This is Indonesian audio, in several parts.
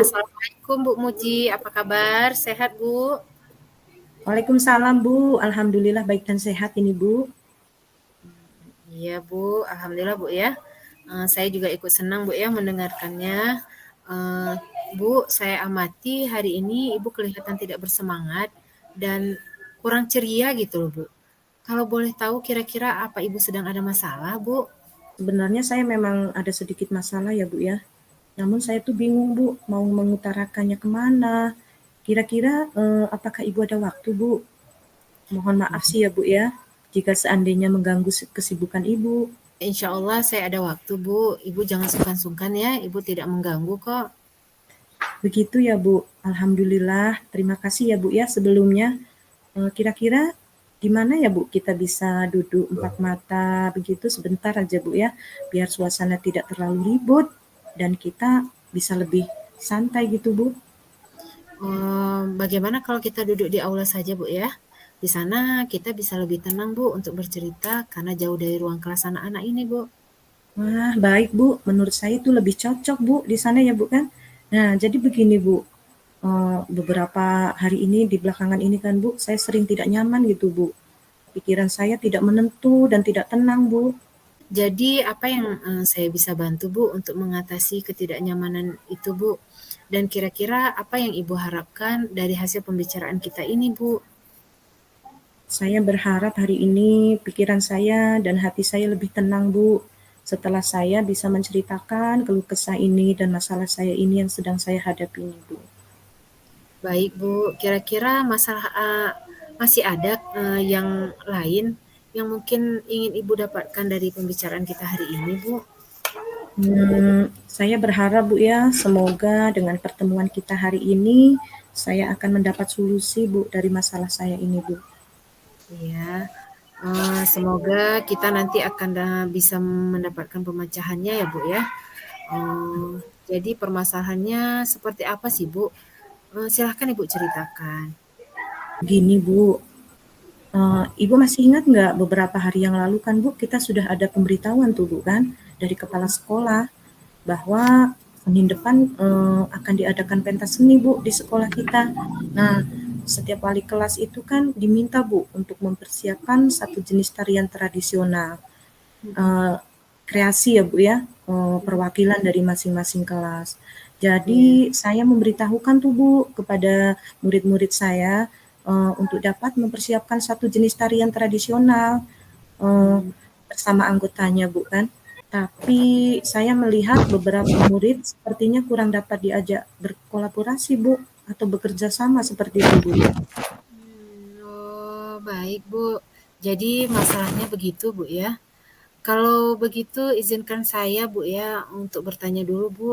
Assalamualaikum Bu Muji, apa kabar? Sehat Bu? Waalaikumsalam Bu, Alhamdulillah baik dan sehat ini Bu. Iya Bu, Alhamdulillah Bu ya. Saya juga ikut senang Bu ya mendengarkannya. Eh, Bu, saya amati hari ini Ibu kelihatan tidak bersemangat dan kurang ceria gitu loh Bu. Kalau boleh tahu kira-kira apa Ibu sedang ada masalah Bu? Sebenarnya saya memang ada sedikit masalah ya Bu ya. Namun saya tuh bingung Bu, mau mengutarakannya kemana. Kira-kira apakah Ibu ada waktu Bu? Mohon maaf sih ya Bu ya, jika seandainya mengganggu kesibukan Ibu. Insya Allah saya ada waktu Bu. Ibu jangan sungkan-sungkan ya, Ibu tidak mengganggu kok. Begitu ya Bu, Alhamdulillah. Terima kasih ya Bu ya sebelumnya. Kira-kira di mana ya Bu kita bisa duduk empat mata begitu sebentar aja Bu ya, biar suasana tidak terlalu ribut dan kita bisa lebih santai gitu Bu. Bagaimana kalau kita duduk di aula saja, Bu, ya? Di sana kita bisa lebih tenang, Bu, untuk bercerita karena jauh dari ruang kelas anak-anak ini, Bu. Wah, baik Bu, menurut saya itu lebih cocok Bu di sana ya Bu kan. Nah, jadi begini Bu, beberapa hari ini di belakangan ini kan Bu, saya sering tidak nyaman gitu Bu. Pikiran saya tidak menentu dan tidak tenang Bu. Jadi, apa yang saya bisa bantu, Bu, untuk mengatasi ketidaknyamanan itu, Bu? Dan kira-kira apa yang Ibu harapkan dari hasil pembicaraan kita ini, Bu? Saya berharap hari ini pikiran saya dan hati saya lebih tenang, Bu. Setelah saya bisa menceritakan keluh kesah ini dan masalah saya ini yang sedang saya hadapi ini, Bu. Baik, Bu. Kira-kira masalah masih ada yang lain yang mungkin ingin Ibu dapatkan dari pembicaraan kita hari ini, Bu? Saya berharap, Bu ya, semoga dengan pertemuan kita hari ini, saya akan mendapat solusi, Bu, dari masalah saya ini, Bu. Iya, semoga kita nanti akan bisa mendapatkan pemecahannya ya Bu ya. Eee, jadi permasalahannya seperti apa sih Bu? Silahkan Ibu ceritakan. Gini, Bu, Ibu masih ingat nggak beberapa hari yang lalu kan, Bu, kita sudah ada pemberitahuan tuh, Bu, kan, dari kepala sekolah bahwa Senin depan akan diadakan pentas seni Bu di sekolah kita. Nah, setiap wali kelas itu kan diminta Bu untuk mempersiapkan satu jenis tarian tradisional eh, kreasi ya Bu ya, perwakilan dari masing-masing kelas. Jadi Iya, saya memberitahukan tuh Bu kepada murid-murid saya untuk dapat mempersiapkan satu jenis tarian tradisional eh, mmm, bersama anggotanya Bu kan. Tapi saya melihat beberapa murid sepertinya kurang dapat diajak berkolaborasi, Bu, atau bekerja sama seperti itu, Bu. oh baik Bu. Jadi masalahnya begitu Bu ya. Kalau begitu izinkan saya Bu ya untuk bertanya dulu Bu,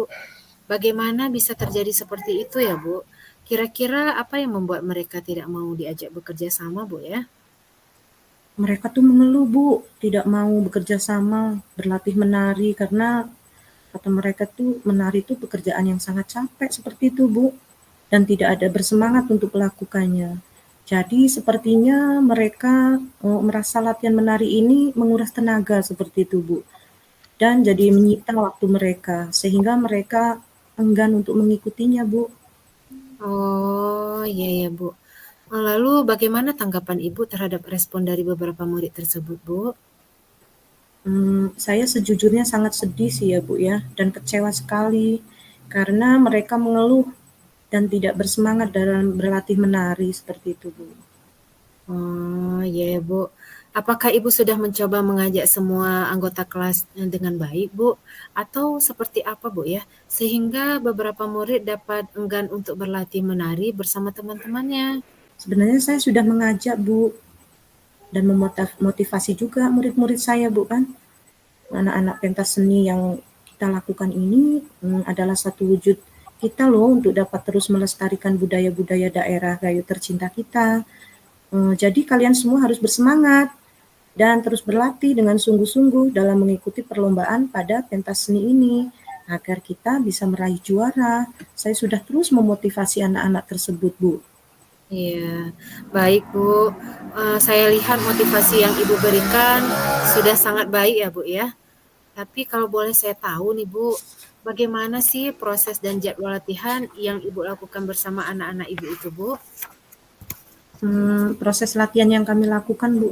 bagaimana bisa terjadi seperti itu ya Bu? Kira-kira apa yang membuat mereka tidak mau diajak bekerja sama Bu ya? Mereka tuh mengeluh, Bu, tidak mau bekerja sama, berlatih menari karena kata mereka tuh menari itu pekerjaan yang sangat capek seperti itu, Bu, dan tidak ada bersemangat untuk melakukannya. Jadi sepertinya mereka merasa latihan menari ini menguras tenaga seperti itu, Bu. Dan jadi menyita waktu mereka, sehingga mereka enggan untuk mengikutinya, Bu. Oh, iya ya, Bu. Lalu bagaimana tanggapan Ibu terhadap respon dari beberapa murid tersebut, Bu? Saya sejujurnya sangat sedih sih ya, Bu, ya, dan kecewa sekali karena mereka mengeluh dan tidak bersemangat dalam berlatih menari seperti itu, Bu. Oh, iya ya, Bu. Apakah Ibu sudah mencoba mengajak semua anggota kelas dengan baik, Bu? Atau seperti apa, Bu ya? Sehingga beberapa murid dapat enggan untuk berlatih menari bersama teman-temannya. Sebenarnya saya sudah mengajak, Bu, dan memotivasi juga murid-murid saya, Bu, kan. Anak-anak pentas seni yang kita lakukan ini adalah satu wujud kita loh untuk dapat terus melestarikan budaya-budaya daerah gayo tercinta kita. Jadi kalian semua harus bersemangat dan terus berlatih dengan sungguh-sungguh dalam mengikuti perlombaan pada pentas seni ini agar kita bisa meraih juara. Saya sudah terus memotivasi anak-anak tersebut, Bu. Iya, baik Bu. Saya lihat motivasi yang Ibu berikan sudah sangat baik ya Bu ya. Tapi kalau boleh saya tahu nih Bu, bagaimana sih proses dan jadwal latihan yang Ibu lakukan bersama anak-anak Ibu itu, Bu? Proses latihan yang kami lakukan, Bu,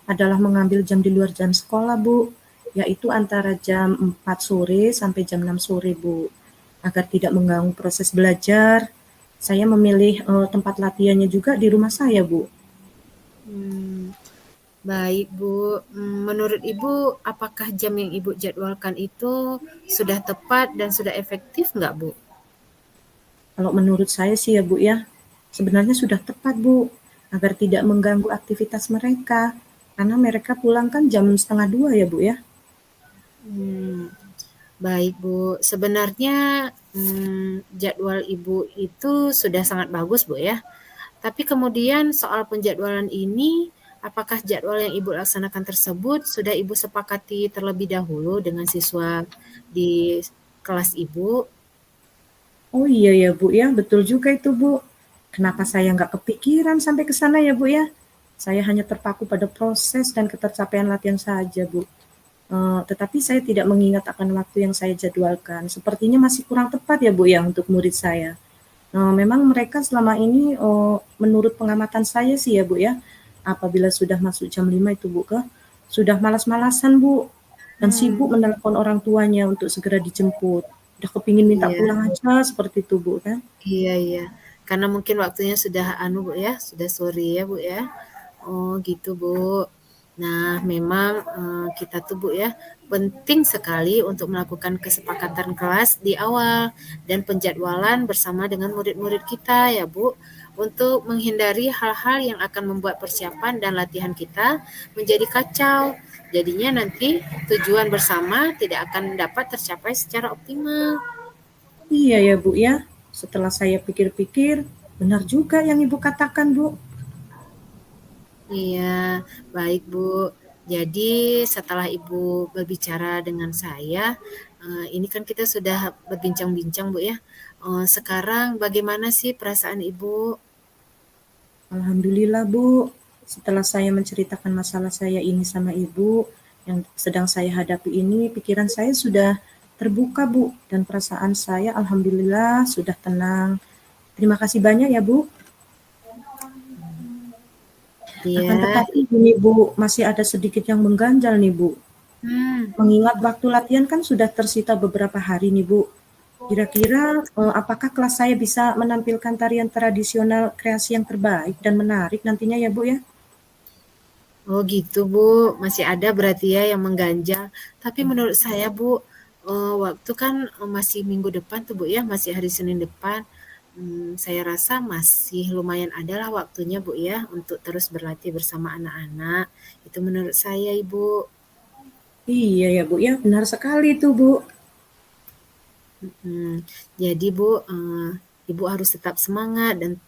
adalah mengambil jam di luar jam sekolah, Bu, yaitu antara jam 4 sore sampai jam 6 sore, Bu. Agar tidak mengganggu proses belajar, saya memilih tempat latihannya juga di rumah saya, Bu. Hmm, baik, Bu. Menurut Ibu, apakah jam yang Ibu jadwalkan itu sudah tepat dan sudah efektif nggak, Bu? Kalau menurut saya sih ya, Bu, ya, sebenarnya sudah tepat, Bu, agar tidak mengganggu aktivitas mereka. Karena mereka pulang kan jam setengah 2 ya, Bu, ya. Hmm, baik, Bu. Sebenarnya jadwal Ibu itu sudah sangat bagus, Bu ya. Tapi kemudian soal penjadwalan ini, apakah jadwal yang Ibu laksanakan tersebut sudah Ibu sepakati terlebih dahulu dengan siswa di kelas Ibu? Oh iya ya, Bu, ya, betul juga itu, Bu. Kenapa saya nggak kepikiran sampai ke sana ya, Bu, ya? Saya hanya terpaku pada proses dan ketercapaian latihan saja, Bu. Tetapi saya tidak mengingat akan waktu yang saya jadwalkan. Sepertinya masih kurang tepat ya, Bu, ya, untuk murid saya. Memang mereka selama ini, menurut pengamatan saya sih ya, Bu, ya, apabila sudah masuk jam 5 itu, Bu, sudah malas-malasan, Bu, dan Hmm, sibuk menelepon orang tuanya untuk segera dijemput. Udah kepingin minta iya, pulang aja seperti itu, Bu, kan. iya, iya. Karena mungkin waktunya sudah Bu ya, sudah sore ya, Bu ya. Oh gitu, Bu. Nah, memang kita tuh Bu ya, penting sekali untuk melakukan kesepakatan kelas di awal dan penjadwalan bersama dengan murid-murid kita ya Bu, untuk menghindari hal-hal yang akan membuat persiapan dan latihan kita menjadi kacau. Jadinya nanti tujuan bersama tidak akan dapat tercapai secara optimal. Iya ya, Bu, ya. Setelah saya pikir-pikir, benar juga yang Ibu katakan, Bu. Iya, baik Bu. Jadi setelah Ibu berbicara dengan saya, ini kan kita sudah berbincang-bincang Bu ya. Sekarang bagaimana sih perasaan Ibu? Alhamdulillah, Bu. Setelah saya menceritakan masalah saya ini sama Ibu, yang sedang saya hadapi ini, pikiran saya sudah terbuka, Bu. Dan perasaan saya alhamdulillah sudah tenang. Terima kasih banyak ya, Bu. Akan Iya. tetapi gini, Bu, masih ada sedikit yang mengganjal nih, Bu. Hmm. Mengingat waktu latihan kan sudah tersita beberapa hari nih, Bu. Kira-kira apakah kelas saya bisa menampilkan tarian tradisional kreasi yang terbaik dan menarik nantinya ya, Bu, ya? Oh gitu Bu, masih ada berarti ya yang mengganjal. Tapi menurut saya Bu, waktu kan masih minggu depan tuh Bu ya, masih hari Senin depan. Saya rasa masih lumayan adalah waktunya Bu ya untuk terus berlatih bersama anak-anak. Itu menurut saya Ibu. Iya ya, Bu, ya, benar sekali itu, Bu. Jadi Bu, Ibu harus tetap semangat dan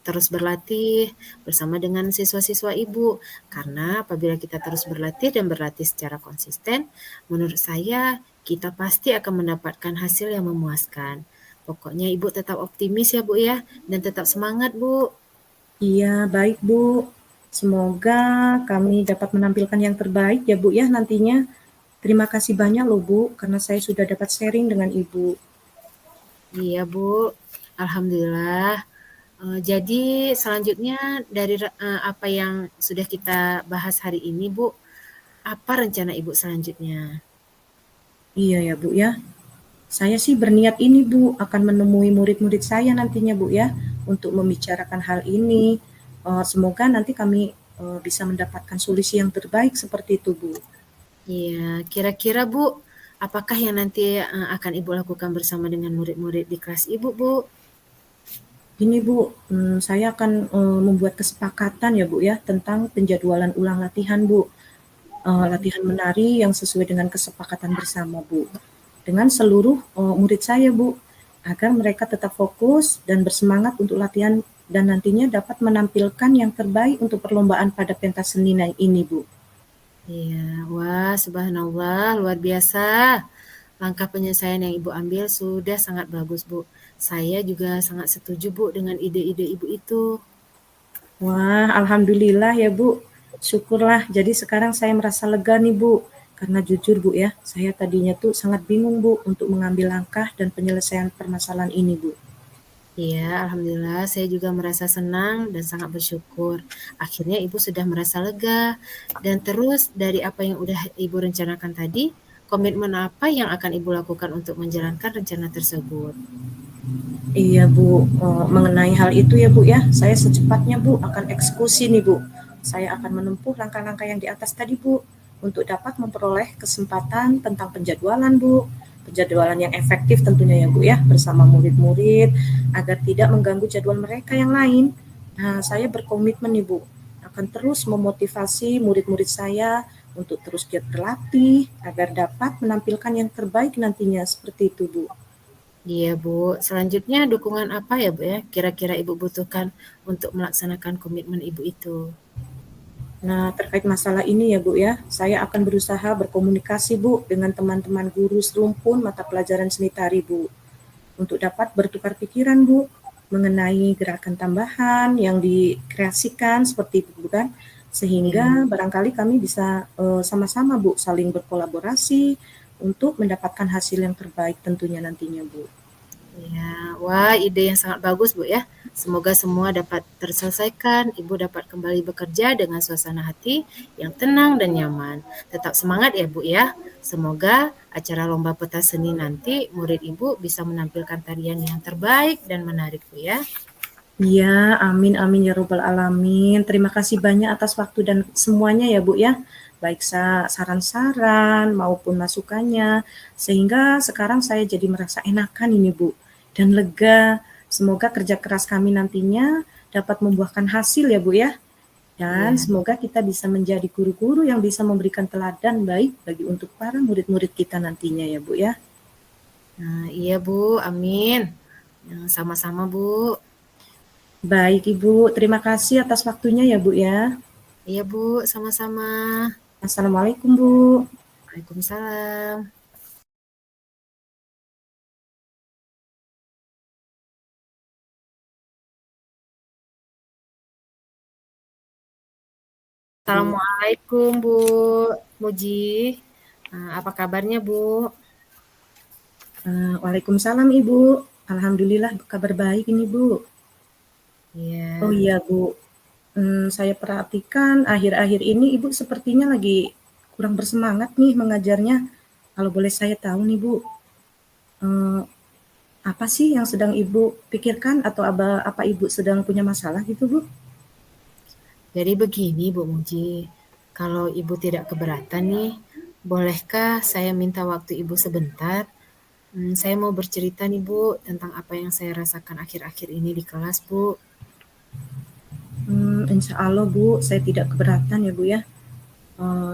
terus berlatih bersama dengan siswa-siswa Ibu. Karena apabila kita terus berlatih dan berlatih secara konsisten, menurut saya kita pasti akan mendapatkan hasil yang memuaskan. Pokoknya Ibu tetap optimis ya Bu ya, dan tetap semangat Bu. Iya, baik, Bu. Semoga kami dapat menampilkan yang terbaik ya, Bu, ya, nantinya. Terima kasih banyak loh, Bu, karena saya sudah dapat sharing dengan Ibu. Iya Bu, Alhamdulillah. Jadi selanjutnya dari apa yang sudah kita bahas hari ini Bu, apa rencana Ibu selanjutnya? Iya ya, Bu, ya. Saya sih berniat ini, Bu, akan menemui murid-murid saya nantinya, Bu, ya, untuk membicarakan hal ini. Semoga nanti kami bisa mendapatkan solusi yang terbaik seperti itu, Bu. Iya, kira-kira Bu, apakah yang nanti akan Ibu lakukan bersama dengan murid-murid di kelas Ibu, Bu? Gini, Bu, saya akan membuat kesepakatan ya, Bu, ya, tentang penjadwalan ulang latihan, Bu. Latihan menari yang sesuai dengan kesepakatan bersama, Bu. Dengan seluruh murid saya, Bu, agar mereka tetap fokus dan bersemangat untuk latihan dan nantinya dapat menampilkan yang terbaik untuk perlombaan pada pentas seni ini, Bu. Iya, wah subhanallah, luar biasa. Langkah penyelesaian yang Ibu ambil sudah sangat bagus, Bu. Saya juga sangat setuju, Bu, dengan ide-ide Ibu itu. Wah, alhamdulillah ya, Bu. Syukurlah. Jadi sekarang saya merasa lega nih, Bu, Karena jujur Bu ya, saya tadinya tuh sangat bingung Bu untuk mengambil langkah dan penyelesaian permasalahan ini Bu. Iya, alhamdulillah saya juga merasa senang dan sangat bersyukur. Akhirnya Ibu sudah merasa lega. Dan terus dari apa yang udah Ibu rencanakan tadi, komitmen apa yang akan Ibu lakukan untuk menjalankan rencana tersebut? Iya Bu, mengenai hal itu ya Bu ya, saya secepatnya Bu akan eksekusi nih Bu. Saya akan menempuh langkah-langkah yang di atas tadi Bu, untuk dapat memperoleh kesempatan tentang penjadwalan Bu. Penjadwalan yang efektif tentunya ya Bu ya, bersama murid-murid, agar tidak mengganggu jadwal mereka yang lain. Nah, saya berkomitmen nih Bu, akan terus memotivasi murid-murid saya untuk terus giat berlatih, agar dapat menampilkan yang terbaik nantinya, seperti itu Bu. Iya, Bu. Selanjutnya dukungan apa ya, Bu ya, kira-kira Ibu butuhkan untuk melaksanakan komitmen Ibu itu? Nah, terkait masalah ini ya Bu ya, saya akan berusaha berkomunikasi Bu dengan teman-teman guru serumpun mata pelajaran seni tari Bu, untuk dapat bertukar pikiran Bu mengenai gerakan tambahan yang dikreasikan seperti itu kan, Ya, sehingga barangkali kami bisa sama-sama Bu saling berkolaborasi untuk mendapatkan hasil yang terbaik tentunya nantinya Bu. ya. Wah, ide yang sangat bagus, Bu ya. Semoga semua dapat terselesaikan, Ibu dapat kembali bekerja dengan suasana hati yang tenang dan nyaman. Tetap semangat ya, Bu ya. Semoga acara lomba pentas seni nanti murid Ibu bisa menampilkan tarian yang terbaik dan menarik, Bu ya. Iya, amin amin ya robbal alamin. Terima kasih banyak atas waktu dan semuanya ya Bu ya. Baik saran-saran maupun masukannya. Sehingga sekarang saya jadi merasa enakan ini Bu. Dan lega. Semoga kerja keras kami nantinya dapat membuahkan hasil ya Bu ya. Dan Iya. semoga kita bisa menjadi guru-guru yang bisa memberikan teladan baik bagi untuk para murid-murid kita nantinya ya Bu ya. Nah, iya, Bu. Amin. Sama-sama, Bu. Baik Ibu, terima kasih atas waktunya ya Bu ya. Iya, Bu. Sama-sama. Assalamualaikum Bu. Waalaikumsalam. Bu. Assalamualaikum, Bu Muji. Apa kabarnya, Bu? Waalaikumsalam Ibu. Alhamdulillah kabar baik ini Bu. Oh Iya. iya Bu, saya perhatikan akhir-akhir ini Ibu sepertinya lagi kurang bersemangat nih mengajarnya. Kalau boleh saya tahu nih Bu, eee, apa sih yang sedang Ibu pikirkan atau apa Ibu sedang punya masalah gitu Bu? Jadi begini, Bu Muji. Kalau Ibu tidak keberatan nih, bolehkah saya minta waktu Ibu sebentar? Saya mau bercerita nih, Bu, tentang apa yang saya rasakan akhir-akhir ini di kelas, Bu. Insya Allah Bu, saya tidak keberatan ya Bu ya.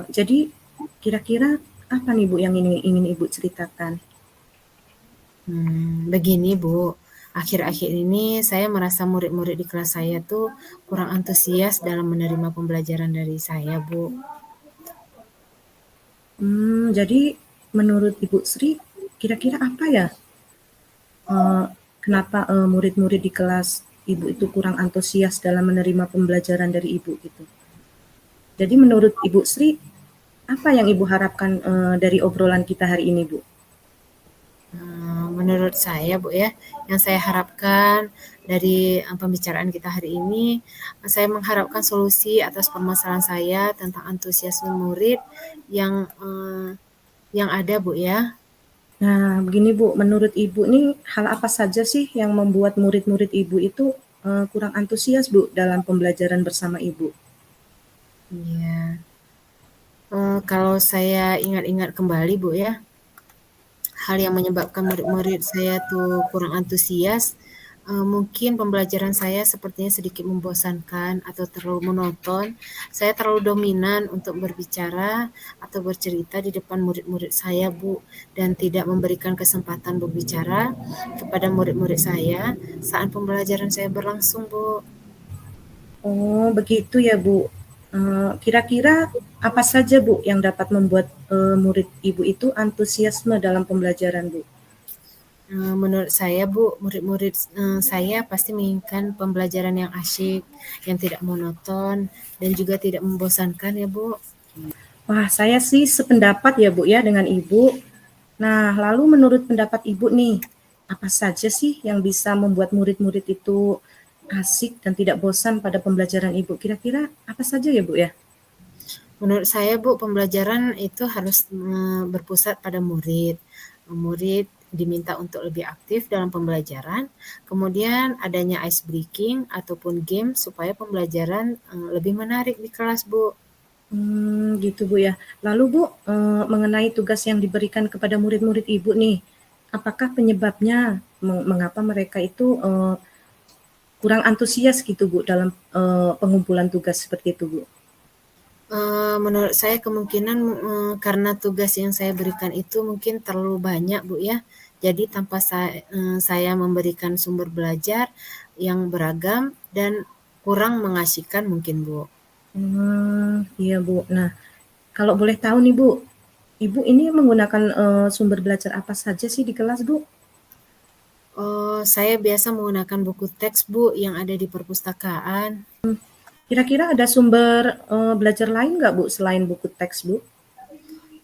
Jadi kira-kira apa nih Bu yang ingin Ibu ceritakan? Begini, Bu. Akhir-akhir ini saya merasa murid-murid di kelas saya tuh kurang antusias dalam menerima pembelajaran dari saya, Bu. Jadi menurut Ibu Sri, kira-kira apa ya, eee, kenapa, murid-murid di kelas Ibu itu kurang antusias dalam menerima pembelajaran dari Ibu gitu? Jadi menurut Ibu Sri, apa yang Ibu harapkan, dari obrolan kita hari ini, Bu? Menurut saya, Bu ya, yang saya harapkan dari pembicaraan kita hari ini, saya mengharapkan solusi atas permasalahan saya tentang antusiasme murid yang yang ada, Bu ya. Nah, begini, Bu, menurut Ibu nih, hal apa saja sih yang membuat murid-murid Ibu itu, kurang antusias, Bu, dalam pembelajaran bersama Ibu? Iya. Kalau saya ingat-ingat kembali, Bu ya, hal yang menyebabkan murid-murid saya tuh kurang antusias, mungkin pembelajaran saya sepertinya sedikit membosankan atau terlalu monoton. Saya terlalu dominan untuk berbicara atau bercerita di depan murid-murid saya, Bu, dan tidak memberikan kesempatan berbicara kepada murid-murid saya saat pembelajaran saya berlangsung, Bu. Oh, begitu ya, Bu. Kira-kira apa saja, Bu, yang dapat membuat, murid Ibu itu antusiasme dalam pembelajaran, Bu? Menurut saya, Bu, murid-murid saya pasti menginginkan pembelajaran yang asyik, yang tidak monoton, dan juga tidak membosankan ya, Bu. Wah, saya sih sependapat ya Bu ya dengan Ibu. Nah, lalu menurut pendapat Ibu nih, apa saja sih yang bisa membuat murid-murid itu asik dan tidak bosan pada pembelajaran Ibu? Kira-kira apa saja ya Bu ya? Menurut saya Bu, pembelajaran itu harus berpusat pada murid. Murid diminta untuk lebih aktif dalam pembelajaran, kemudian adanya ice breaking ataupun game supaya pembelajaran lebih menarik di kelas Bu. Gitu Bu ya. Lalu Bu, mengenai tugas yang diberikan kepada murid-murid Ibu nih, apakah penyebabnya mengapa mereka itu kurang antusias gitu Bu dalam pengumpulan tugas seperti itu Bu? Menurut saya kemungkinan karena tugas yang saya berikan itu mungkin terlalu banyak Bu ya. Jadi tanpa saya memberikan sumber belajar yang beragam dan kurang mengasihkan mungkin Bu. Iya Bu. Nah, kalau boleh tahu nih Bu, Ibu ini menggunakan sumber belajar apa saja sih di kelas Bu? Saya biasa menggunakan buku teks Bu yang ada di perpustakaan. Kira-kira ada sumber belajar lain nggak Bu selain buku teks Bu?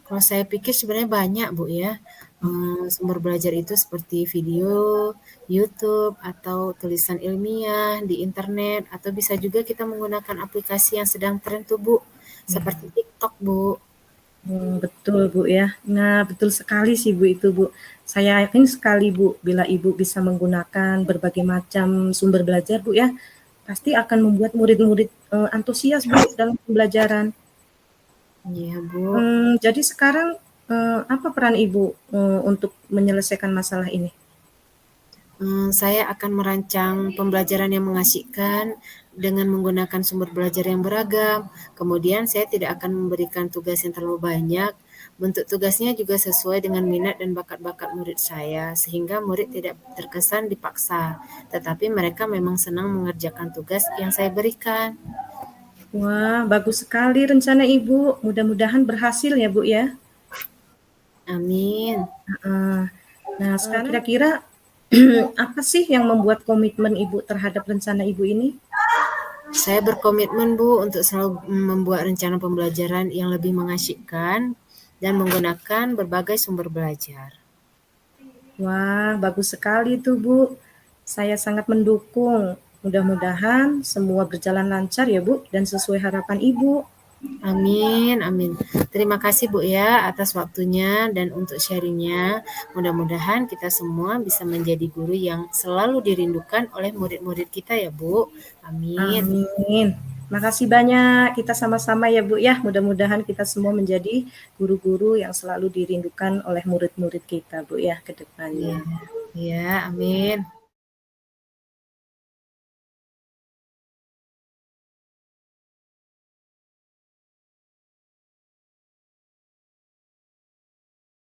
Kalau saya pikir sebenarnya banyak Bu ya. Sumber belajar itu seperti video, YouTube, atau tulisan ilmiah di internet, atau bisa juga kita menggunakan aplikasi yang sedang tren tuh Bu, seperti TikTok Bu. Betul Bu ya. Nah, betul sekali sih Bu itu Bu. Saya yakin sekali Bu, bila Ibu bisa menggunakan berbagai macam sumber belajar Bu ya, pasti akan membuat murid-murid antusias Bu dalam pembelajaran. Iya Bu. Jadi sekarang apa peran Ibu untuk menyelesaikan masalah ini? Saya akan merancang pembelajaran yang mengasihkan dengan menggunakan sumber belajar yang beragam. Kemudian saya tidak akan memberikan tugas yang terlalu banyak. Bentuk tugasnya juga sesuai dengan minat dan bakat-bakat murid saya, sehingga murid tidak terkesan dipaksa, tetapi mereka memang senang mengerjakan tugas yang saya berikan. Wah, bagus sekali rencana Ibu. Mudah-mudahan berhasil ya Bu ya. Amin. Nah, sekarang kira-kira apa sih yang membuat komitmen Ibu terhadap rencana Ibu ini? Saya berkomitmen Bu untuk selalu membuat rencana pembelajaran yang lebih mengasyikkan dan menggunakan berbagai sumber belajar. Wah, bagus sekali tuh Bu. Saya sangat mendukung. Mudah-mudahan semua berjalan lancar ya Bu dan sesuai harapan Ibu. Amin, amin. Terima kasih Bu ya atas waktunya dan untuk sharingnya. Mudah-mudahan kita semua bisa menjadi guru yang selalu dirindukan oleh murid-murid kita ya Bu. Amin. Amin. Makasih banyak. Kita sama-sama ya Bu ya. Mudah-mudahan kita semua menjadi guru-guru yang selalu dirindukan oleh murid-murid kita Bu ya ke depannya. Ya, amin.